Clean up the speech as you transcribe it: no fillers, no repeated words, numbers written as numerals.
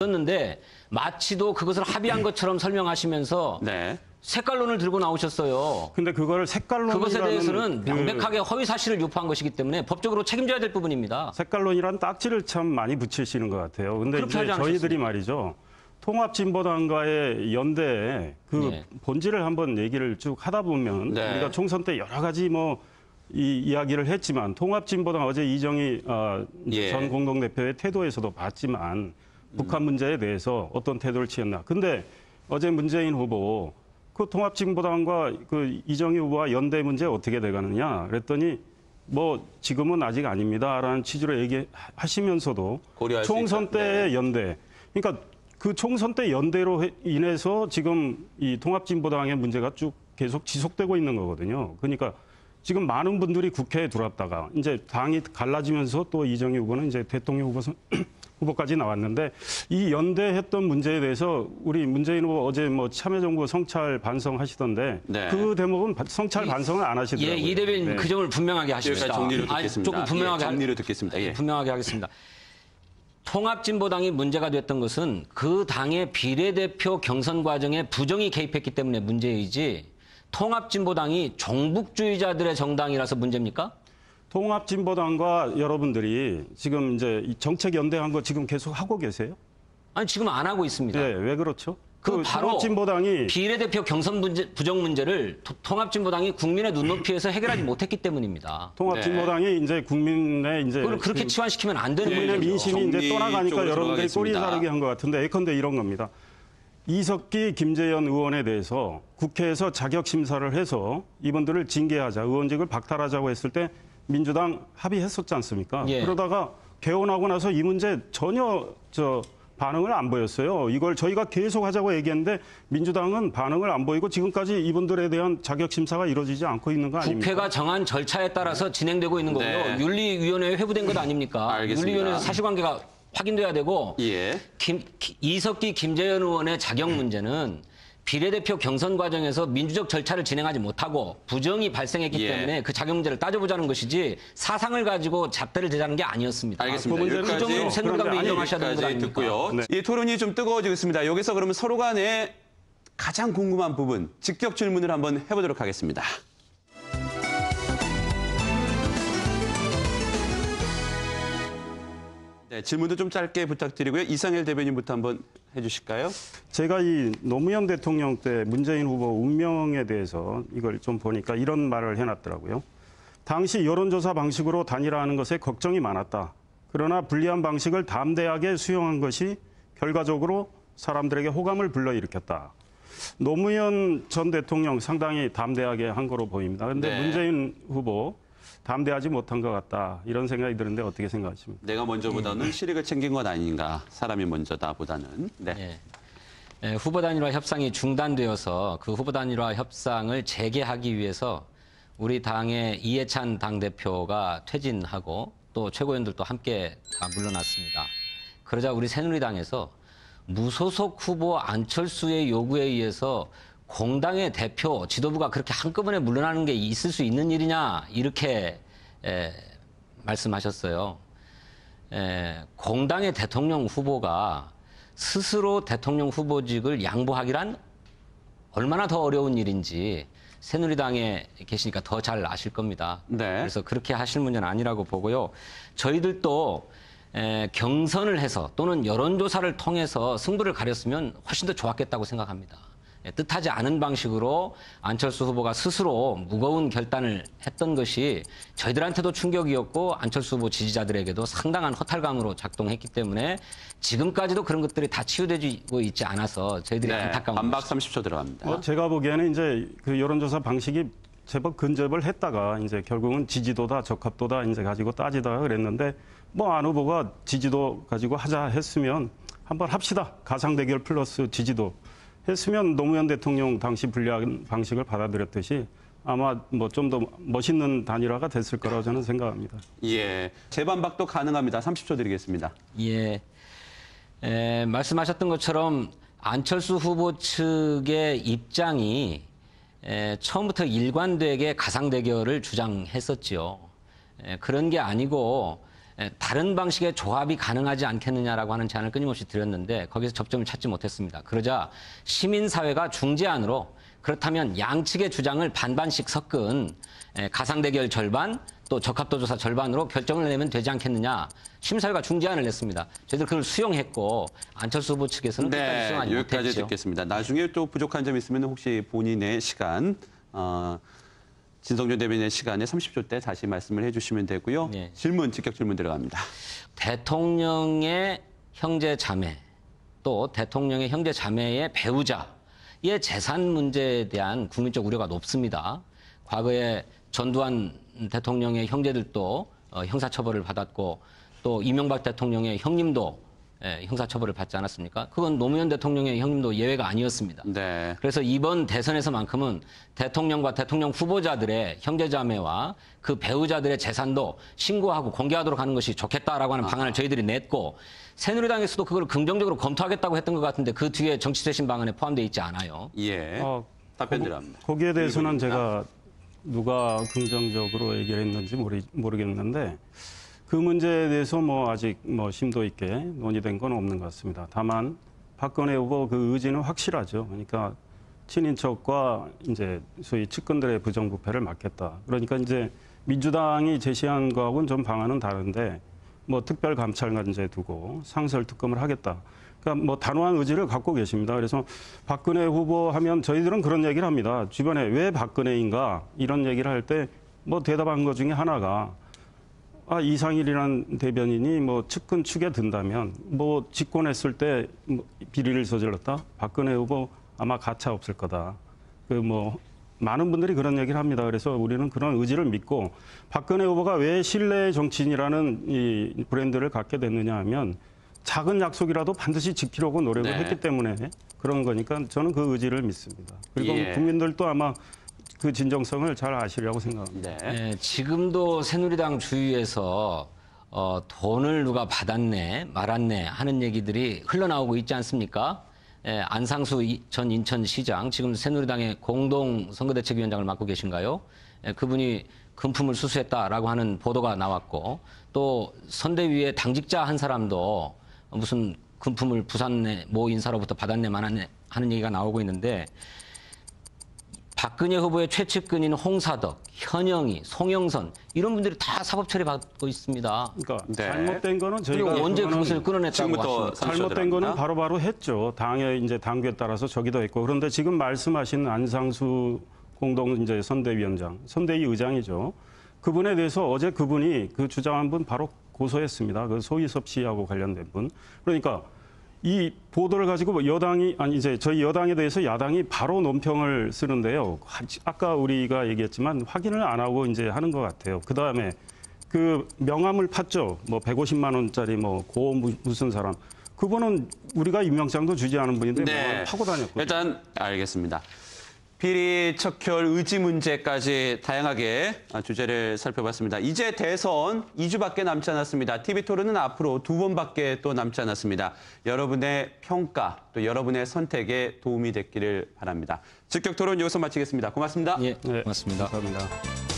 었는데 마치도 그것을 합의한 것처럼 설명하시면서 네. 색깔론을 들고 나오셨어요. 근데 그걸 색깔론이라는 그것에 대해서는 명백하게 허위 사실을 유포한 것이기 때문에 법적으로 책임져야 될 부분입니다. 색깔론이라는 딱지를 참 많이 붙이시는 것 같아요. 근데 그렇게 이제 하지 않으셨습니까? 저희들이 말이죠. 통합진보당과의 연대의 그 네. 본질을 한번 얘기를 쭉 하다 보면 네. 우리가 총선 때 여러 가지 이 이야기를 했지만 통합진보당 어제 이정희 예. 전 공동대표의 태도에서도 봤지만 북한 문제에 대해서 어떤 태도를 취했나. 근데 어제 문재인 후보 그 통합진보당과 그 이정희 후보와 연대 문제 어떻게 돼가느냐 그랬더니 뭐 지금은 아직 아닙니다라는 취지로 얘기하시면서도 고려할 수 총선 있다. 때의 네. 연대. 그러니까 그 총선 때 연대로 인해서 지금 이 통합진보당의 문제가 쭉 계속 지속되고 있는 거거든요. 그러니까 지금 많은 분들이 국회에 들어왔다가 이제 당이 갈라지면서 또 이정희 후보는 이제 대통령 후보까지 나왔는데 이 연대했던 문제에 대해서 우리 문재인 후보 어제 뭐 참여정부 성찰 반성하시던데 네. 그 대목은 성찰 반성을 안 하시더라고요. 예, 이 대변인 네. 그 점을 분명하게 하십시다. 여기까지 정리를 듣겠습니다. 조금 분명하게 예, 정리를 듣겠습니다. 예. 분명하게 하겠습니다. 통합진보당이 문제가 됐던 것은 그 당의 비례대표 경선 과정에 부정이 개입했기 때문에 문제이지 통합진보당이 종북주의자들의 정당이라서 문제입니까? 통합진보당과 여러분들이 지금 이제 이 정책 연대한 거 지금 계속 하고 계세요? 아니 지금 안 하고 있습니다. 네, 왜 그렇죠? 그 바로 통합진보당이 비례대표 경선 부정 문제를 통합진보당이 국민의 눈높이에서 해결하지 못했기 때문입니다. 통합진보당이 이제 국민의 이제 그걸 그렇게 치환시키면 안 되는 국민의 거죠. 민심이 이제 정리 떠나가니까 쪽으로 여러분들이 꼬리 들어가겠습니다. 자르게 한 것 같은데 예컨대 이런 겁니다. 이석기, 김재현 의원에 대해서 국회에서 자격 심사를 해서 이분들을 징계하자, 의원직을 박탈하자고 했을 때 민주당 합의했었지 않습니까? 예. 그러다가 개원하고 나서 이 문제 전혀 반응을 안 보였어요. 이걸 저희가 계속 하자고 얘기했는데 민주당은 반응을 안 보이고 지금까지 이분들에 대한 자격 심사가 이루어지지 않고 있는 거 아닙니까? 국회가 정한 절차에 따라서 진행되고 있는 거고요. 네. 윤리위원회에 회부된 것 아닙니까? 알겠습니다. 윤리위원회에서 사실관계가 확인돼야 되고 예. 이석기, 김재현 의원의 자격 문제는 비례대표 경선 과정에서 민주적 절차를 진행하지 못하고 부정이 발생했기 예. 때문에 그 자격 문제를 따져보자는 것이지 사상을 가지고 잣대를 대자는 게 아니었습니다. 알겠습니다. 그 문제는 그 점을 여기까지 새누리당도 아니, 인정하셔야 되는 거 여기까지 아닙니까? 듣고요. 네. 이 토론이 좀 뜨거워지겠습니다. 여기서 그러면 서로 간에 가장 궁금한 부분 직접 질문을 한번 해보도록 하겠습니다. 네, 질문도 좀 짧게 부탁드리고요. 이상일 대변인부터 한번 해주실까요? 제가 이 노무현 대통령 때 문재인 후보 운명에 대해서 이걸 좀 보니까 이런 말을 해놨더라고요. 당시 여론조사 방식으로 단일화하는 것에 걱정이 많았다. 그러나 불리한 방식을 담대하게 수용한 것이 결과적으로 사람들에게 호감을 불러일으켰다. 노무현 전 대통령 상당히 담대하게 한 거로 보입니다. 그런데 네. 문재인 후보 담대하지 못한 것 같다. 이런 생각이 드는데 어떻게 생각하십니까? 내가 먼저보다는 실익을 챙긴 건 아닌가. 사람이 먼저다 보다는. 네. 예, 후보 단일화 협상이 중단되어서 그 후보 단일화 협상을 재개하기 위해서 우리 당의 이해찬 당대표가 퇴진하고 또 최고위원들도 함께 다 물러났습니다. 그러자 우리 새누리당에서 무소속 후보 안철수의 요구에 의해서 공당의 대표, 지도부가 그렇게 한꺼번에 물러나는 게 있을 수 있는 일이냐 이렇게 말씀하셨어요. 공당의 대통령 후보가 스스로 대통령 후보직을 양보하기란 얼마나 더 어려운 일인지 새누리당에 계시니까 더 잘 아실 겁니다. 네. 그래서 그렇게 하실 문제는 아니라고 보고요. 저희들도 경선을 해서 또는 여론조사를 통해서 승부를 가렸으면 훨씬 더 좋았겠다고 생각합니다. 뜻하지 않은 방식으로 안철수 후보가 스스로 무거운 결단을 했던 것이 저희들한테도 충격이었고 안철수 후보 지지자들에게도 상당한 허탈감으로 작동했기 때문에 지금까지도 그런 것들이 다 치유되고 있지 않아서 저희들이 네. 안타까운 반박 것입니다. 30초 들어갑니다. 제가 보기에는 이제 그 여론조사 방식이 제법 근접을 했다가 이제 결국은 지지도다 적합도다 이제 가지고 따지다가 그랬는데 안 후보가 지지도 가지고 하자 했으면 한번 합시다. 가상 대결 플러스 지지도 했으면 노무현 대통령 당시 불리한 방식을 받아들였듯이 아마 좀 더 멋있는 단일화가 됐을 거라고 저는 생각합니다. 예. 재반박도 가능합니다. 30초 드리겠습니다. 예. 말씀하셨던 것처럼 안철수 후보 측의 입장이 처음부터 일관되게 가상 대결을 주장했었지요. 그런 게 아니고 다른 방식의 조합이 가능하지 않겠느냐라고 하는 제안을 끊임없이 드렸는데 거기서 접점을 찾지 못했습니다. 그러자 시민사회가 중재안으로 그렇다면 양측의 주장을 반반씩 섞은 가상대결 절반 또 적합도조사 절반으로 결정을 내면 되지 않겠느냐. 시민사회가 중재안을 냈습니다. 저희들 그걸 수용했고 안철수 후보 측에서는 끝까지 수용하지 여기까지 못했죠. 듣겠습니다. 나중에 또 부족한 점 있으면 혹시 본인의 시간, 진성준 대변인의 시간에 30초 때 다시 말씀을 해주시면 되고요. 네. 직격 질문 들어갑니다. 대통령의 형제 자매 또 대통령의 형제 자매의 배우자의 재산 문제에 대한 국민적 우려가 높습니다. 과거에 전두환 대통령의 형제들도 형사처벌을 받았고 또 이명박 대통령의 형님도 형사처벌을 받지 않았습니까? 그건 노무현 대통령의 형님도 예외가 아니었습니다. 네. 그래서 이번 대선에서만큼은 대통령과 대통령 후보자들의 형제자매와 그 배우자들의 재산도 신고하고 공개하도록 하는 것이 좋겠다라고 하는 방안을 저희들이 냈고 새누리당에서도 그걸 긍정적으로 검토하겠다고 했던 것 같은데 그 뒤에 정치쇄신 방안에 포함되어 있지 않아요. 예. 답변 들어갑니다. 거기에 대해서는 제가 누가 긍정적으로 얘기를 했는지 모르겠는데 그 문제에 대해서 아직 심도 있게 논의된 건 없는 것 같습니다. 다만 박근혜 후보 그 의지는 확실하죠. 그러니까 친인척과 이제 소위 측근들의 부정부패를 막겠다. 그러니까 이제 민주당이 제시한 거하고는 좀 방안은 다른데 특별감찰관제 두고 상설특검을 하겠다. 그러니까 단호한 의지를 갖고 계십니다. 그래서 박근혜 후보 하면 저희들은 그런 얘기를 합니다. 주변에 왜 박근혜인가 이런 얘기를 할 때 대답한 것 중에 하나가 이상일이라는 대변인이 측근 축에 든다면 집권했을 때 비리를 저질렀다. 박근혜 후보 아마 가차 없을 거다. 많은 분들이 그런 얘기를 합니다. 그래서 우리는 그런 의지를 믿고 박근혜 후보가 왜 신뢰의 정치인이라는 이 브랜드를 갖게 됐느냐 하면 작은 약속이라도 반드시 지키려고 노력을 했기 때문에 그런 거니까 저는 그 의지를 믿습니다. 그리고 국민들도 아마 그 진정성을 잘 아시리라고 생각합니다. 지금도 새누리당 주위에서 돈을 누가 받았네, 말았네 하는 얘기들이 흘러나오고 있지 않습니까? 안상수 전 인천시장, 지금 새누리당의 공동선거대책위원장을 맡고 계신가요? 그분이 금품을 수수했다라고 하는 보도가 나왔고 또 선대위의 당직자 한 사람도 무슨 금품을 부산의 모 인사로부터 받았네, 말았네 하는 얘기가 나오고 있는데 박근혜 후보의 최측근인 홍사덕, 현영희, 송영선 이런 분들이 다 사법 처리 받고 있습니다. 그러니까 잘못된 거는 저희가 그리고 언제 그것을 끊어냈다고 지금부터 하십니까? 잘못된 거는 바로바로 했죠. 당의 이제 당규에 따라서 저기도 했고 그런데 지금 말씀하신 안상수 공동 이제 선대위원장, 선대위 의장이죠. 그분에 대해서 어제 그분이 그 주장한 분 바로 고소했습니다. 그 소희섭 씨하고 관련된 분. 그러니까 이 보도를 가지고 여당이 이제 저희 여당에 대해서 야당이 바로 논평을 쓰는데요. 아까 우리가 얘기했지만 확인을 안 하고 이제 하는 것 같아요. 그 다음에 그 명함을 팠죠. 150만 원짜리 고 무슨 사람. 그분은 우리가 임명장도 주지 않은 분인데 명함을 파고 다녔거든요. 일단 알겠습니다. 비리, 척결, 의지 문제까지 다양하게 주제를 살펴봤습니다. 이제 대선 2주밖에 남지 않았습니다. TV토론은 앞으로 2번밖에 또 남지 않았습니다. 여러분의 평가, 또 여러분의 선택에 도움이 됐기를 바랍니다. 직격 토론 여기서 마치겠습니다. 고맙습니다. 예, 고맙습니다. 감사합니다.